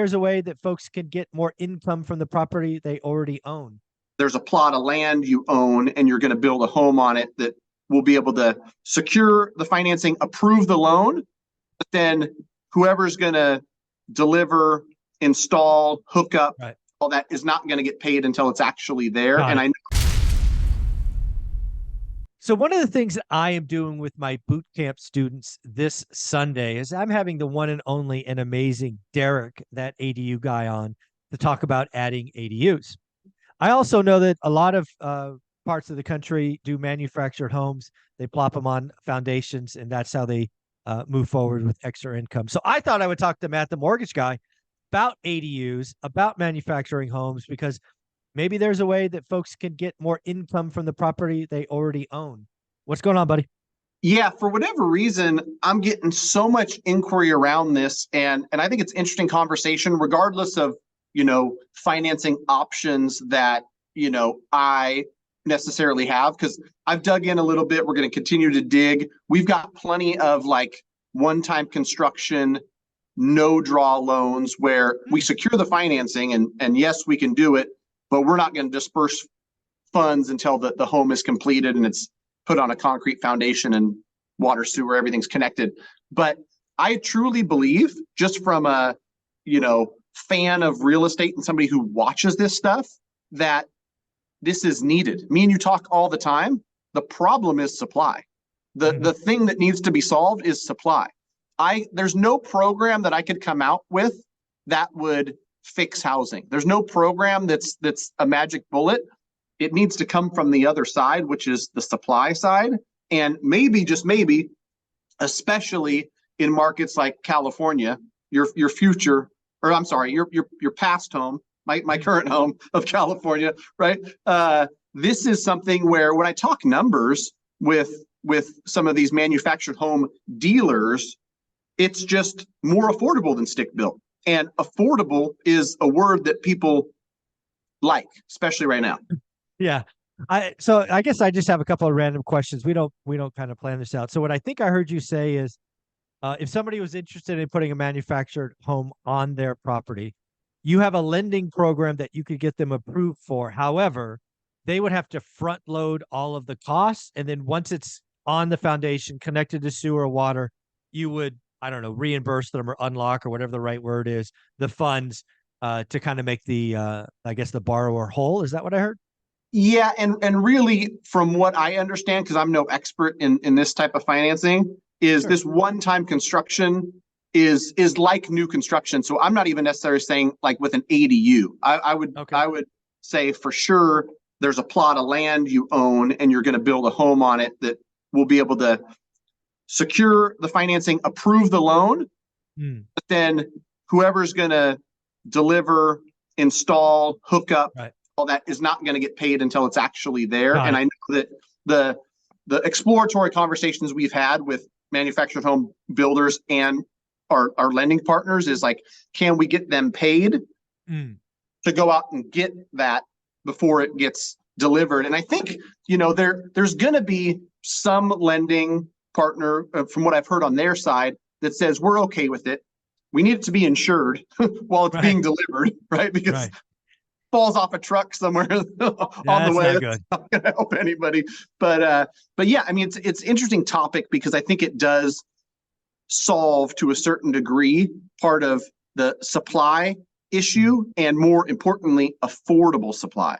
there's a way that folks can get more income from the property they already own. There's a plot of land you own and you're going to build a home on it that will be able to secure the financing, approve the loan, but then whoever's going to deliver, install, hook up, right, all that is not going to get paid until it's actually there. Got and it. I know. So one of the things that I am doing with my boot camp students this Sunday is I'm having the one and only and amazing Derek, that ADU guy, on to talk about adding ADUs. I also know that a lot of parts of the country do manufactured homes. They plop them on foundations, and that's how they move forward with extra income. So I thought I would talk to Matt, the mortgage guy, about ADUs, about manufacturing homes, because maybe there's a way that folks can get more income from the property they already own. What's going on, buddy? Yeah, for whatever reason, I'm getting so much inquiry around this, and I think it's interesting conversation, regardless of financing options that I necessarily have, because I've dug in a little bit. We're going to continue to dig. We've got plenty of like one-time construction, no draw loans where we secure the financing, and yes, we can do it, but we're not going to disperse funds until the home is completed and it's put on a concrete foundation and water, sewer, everything's connected. But I truly believe, just from a fan of real estate and somebody who watches this stuff, that this is needed. Me and you talk all the time. The problem is supply. The thing that needs to be solved is supply. There's no program that I could come out with that would fix housing. There's no program that's a magic bullet. It needs to come from the other side, which is the supply side. And maybe, just maybe, especially in markets like California, your future, or I'm sorry, your past home, my current home of California, right? This is something where when I talk numbers with some of these manufactured home dealers, it's just more affordable than stick built. And affordable is a word that people like, especially right now. Yeah. So I guess I just have a couple of random questions. We don't kind of plan this out. So what I think I heard you say is, if somebody was interested in putting a manufactured home on their property, you have a lending program that you could get them approved for. However, they would have to front load all of the costs. And then once it's on the foundation, connected to sewer or water, you would, I don't know, reimburse them or unlock, or whatever the right word is, the funds to kind of make the, I guess, the borrower whole. Is that what I heard? Yeah, and really, from what I understand, because I'm no expert in this type of financing, is This one-time construction is like new construction. So I'm not even necessarily saying like with an ADU. I would say for sure there's a plot of land you own and you're going to build a home on it that will be able to secure the financing, approve the loan, but then whoever's going to deliver, install, hook up, all that is not going to get paid until it's actually there. And I know that the exploratory conversations we've had with manufactured home builders and our lending partners is like, can we get them paid to go out and get that before it gets delivered? And I think, there's going to be some lending partner, from what I've heard on their side, that says we're okay with it. We need it to be insured while it's being delivered, right? Because falls off a truck somewhere on the way. That's not going to help anybody. But yeah, I mean, it's interesting topic, because I think it does solve, to a certain degree, part of the supply issue, and more importantly, affordable supply.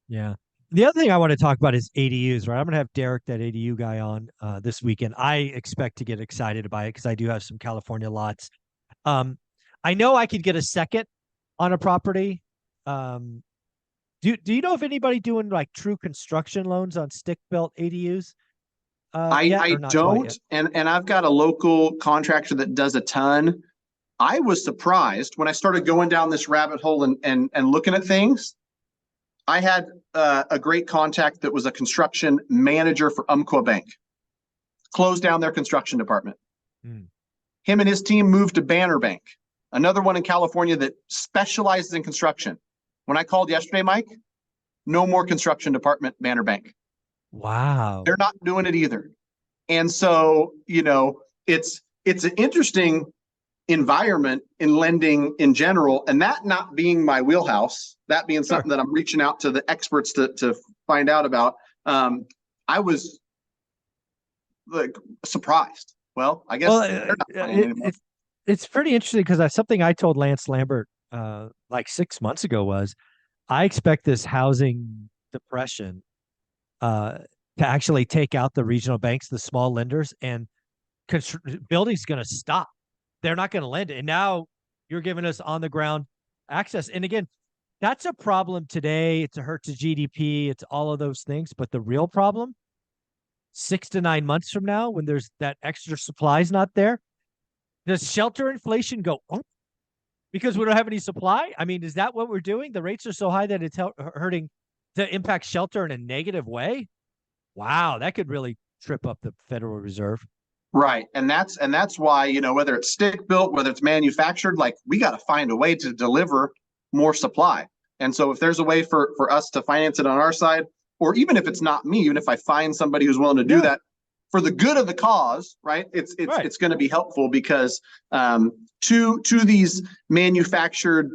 Yeah. The other thing I want to talk about is ADUs, right? I'm going to have Derek, that ADU guy, on this weekend. I expect to get excited by it because I do have some California lots. I know I could get a second on a property. Do you know if anybody doing like true construction loans on stick-built ADUs? I don't, and I've got a local contractor that does a ton. I was surprised when I started going down this rabbit hole and looking at things. I had a great contact that was a construction manager for Umpqua Bank, closed down their construction department. Him and his team moved to Banner Bank, another one in California that specializes in construction. When I called yesterday, Mike, no more construction department, Banner Bank. Wow. They're not doing it either. And so, it's an interesting environment in lending in general, and that not being my wheelhouse, that being something that I'm reaching out to the experts to find out about. I was like surprised. Well, I guess they're not playing anymore. It's pretty interesting because something I told Lance Lambert like 6 months ago was I expect this housing depression uh, to actually take out the regional banks, the small lenders, and building's going to stop. They're not going to lend it. And now you're giving us on the ground access. And again, that's a problem today. It's a hurt to GDP. It's all of those things. But the real problem, 6 to 9 months from now, when there's that extra supply is not there, does shelter inflation go up because we don't have any supply? I mean, is that what we're doing? The rates are so high that it's hurting to impact shelter in a negative way. Wow, that could really trip up the Federal Reserve. Right. And that's why, whether it's stick built, whether it's manufactured, like we got to find a way to deliver more supply. And so if there's a way for us to finance it on our side, or even if it's not me, even if I find somebody who's willing to do that for the good of the cause, right? It's going to be helpful because to these manufactured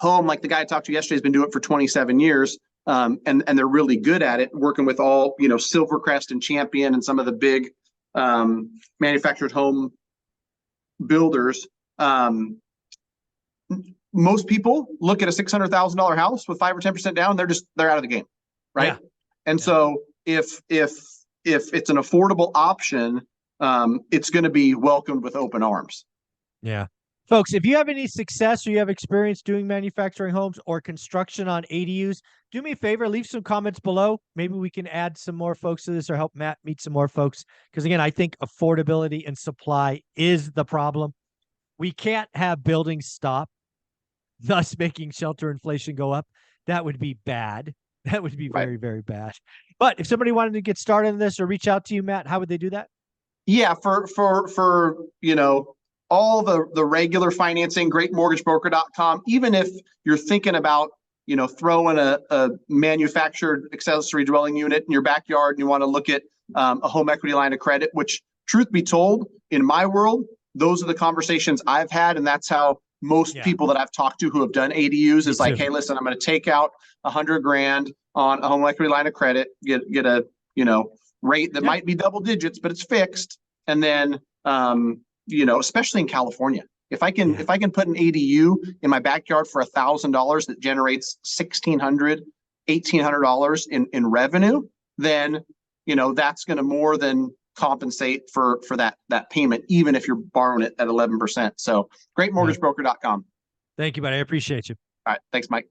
home, like the guy I talked to yesterday has been doing it for 27 years. And they're really good at it, working with all, Silvercrest and Champion and some of the big manufactured home builders. Most people look at a $600,000 house with 5 or 10% down. They're out of the game, right? Yeah. And so if it's an affordable option, it's going to be welcomed with open arms. Yeah. Folks, if you have any success or you have experience doing manufacturing homes or construction on ADUs, do me a favor, leave some comments below. Maybe we can add some more folks to this or help Matt meet some more folks. Because again, I think affordability and supply is the problem. We can't have buildings stop, thus making shelter inflation go up. That would be bad. That would be very, very bad. But if somebody wanted to get started on this or reach out to you, Matt, how would they do that? Yeah, for all the regular financing, greatmortgagebroker.com. Even if you're thinking about, throwing a manufactured accessory dwelling unit in your backyard and you want to look at a home equity line of credit, which truth be told, in my world, those are the conversations I've had. And that's how most people that I've talked to who have done ADUs is like, hey, listen, I'm going to take out $100,000 on a home equity line of credit, get a, rate that might be double digits, but it's fixed. And then, especially in California, if I can put an ADU in my backyard for $1,000 that generates $1,600, $1,800 in revenue, then that's going to more than compensate for that payment, even if you're borrowing it at 11%. So greatmortgagebroker.com. Thank you, buddy. I appreciate you. All right. Thanks, Mike.